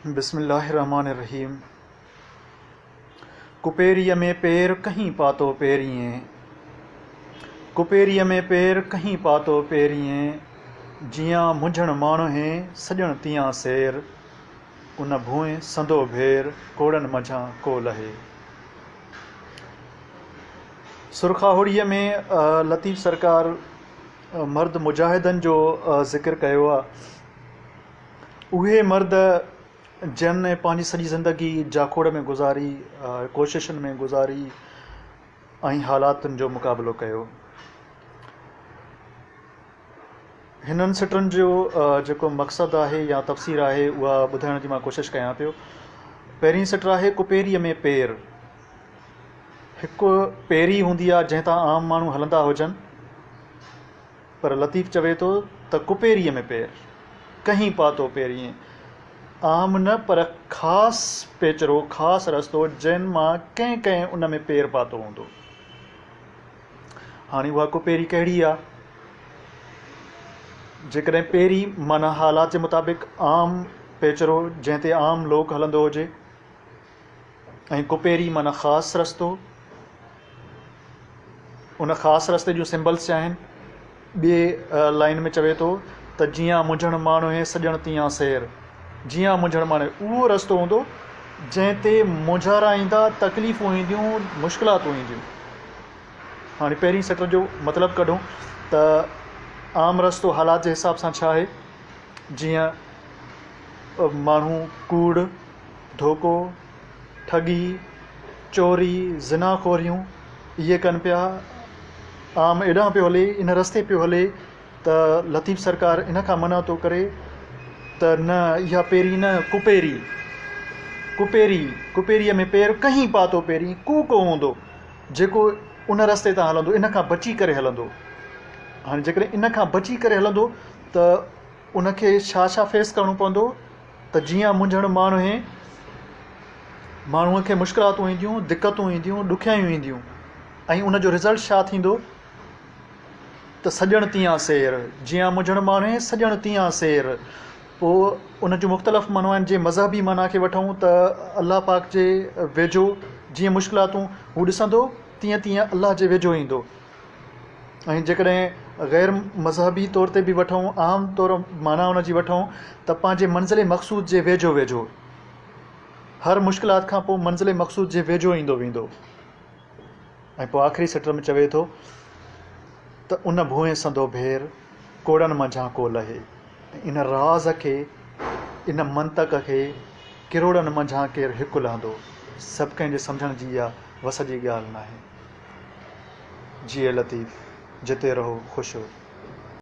बिस्मिल्लाहिर्रहमानिर्रहीम। कुपेरिय में पेर कहीं पातो पेरिएं, कुपेरिय में पेर कहीं पातो पेरिएं। जियां मुंझण माण्हे सजण तियां सेर, उन भूए संदो भेर कोड़न मझां को लहे। सुरखाहोड़ीअ में लतीफ़ सरकार मर्द मुजाहिदनि जो ज़िक्र कयो आहे। उहे मर्द जिन पंहिंजी सॼी ज़िंदगी जाखोड़ में गुज़ारी, कोशिशुनि में गुज़ारी ऐं हालातुनि जो मुक़ाबिलो कयो। हिननि सिटनि जो जेको मक़सदु आहे या तफ़सीर आहे उहा ॿुधाइण जी मां कोशिशि कयां पियो। पहिरीं सिट आहे कुपेरीअ में पेर। हिकु पेरी हूंदी आहे जंहिं तां आम माण्हू हलंदा हुजनि, पर लतीफ़ चवे थो त कुपेरीअ में पेर कहीं पातो पेरीं, आम न पर ख़ासि पेचरो, ख़ासि रस्तो जिन मां कंहिं कंहिं उन में पेर पातो हूंदो। हाणे उहा कुपेरी कहिड़ी आहे? जेकॾहिं पेरी माना हालात जे मुताबिक़ आम पेचरो जंहिं ते आम लोक हलंदो हुजे, ऐं कुपेरी माना ख़ासि रस्तो। उन ख़ासि रस्ते जूं सिंबल्स छा आहिनि? ॿिए लाइन में चवे थो त जियां मुंझण माण्हे सॼण तियां सेर। जियां मुंझण माण्हे उहो रस्तो हूंदो जंहिं ते मुंझारा ईंदा, तकलीफ़ूं ईंदियूं, मुश्किलातूं ईंदियूं। हाणे पहिरीं सट जो मतिलबु कढूं त आम रस्तो हालात जे हिसाब सां छा आहे? जीअं माण्हू कूड़, धोखो, ठगी, चोरी, ज़िनाखोरियूं इहे कनि पिया, आम एॾां पियो हले, इन रस्ते पियो हले त लतीफ़ सरकार इन खां मना थो करे त न, इहा पेरी न, कुपेरी। कुपेरी, कुपेरीअ में पेर कहीं पातो पेरी, को हूंदो जेको उन रस्ते तां हलंदो, इन खां बची करे हलंदो। हाणे जेकॾहिं इन खां बची करे हलंदो त उनखे छा छा फेस करिणो पवंदो? त जियां मुंझण माण्हे, माण्हूअ खे मुश्किलातूं ईंदियूं, दिक़तूं ईंदियूं, ॾुखियायूं ईंदियूं, ऐं उनजो रिज़ल्ट छा थींदो? त सॼण तियां सेर। जियां मुंझण माण्हे सॼण तियां सेर। पोइ उन जूं मुख़्तलिफ़ माना आहिनि। जे मज़हबी माना खे वठूं त अलाह पाक जे वेझो जीअं मुश्किलातूं हू ॾिसंदो, तीअं तीअं अलाह जे वेझो ईंदो। ऐं जेकॾहिं ग़ैर मज़हबी तौर ते बि वठूं, आम तौरु माना उन जी वठूं त पंहिंजे मंज़िल मक़सूद जे वेझो वेझो, हर मुश्किलात खां पोइ मंज़िल मक़सूद जे वेझो ईंदो वेंदो। ऐं पोइ आख़िरी सट में चवे थो त उन भूए संदो भेर कोड़नि मंझां को लहे। इन राज़ खे, इन मंतक खे किरोड़नि मंझां केरु हिकु लहंदो। सभु कंहिंजे सम्झण जी इहा वस जी ॻाल्हि न आहे। जिए लतीफ़, जिते रहो ख़ुशि हो।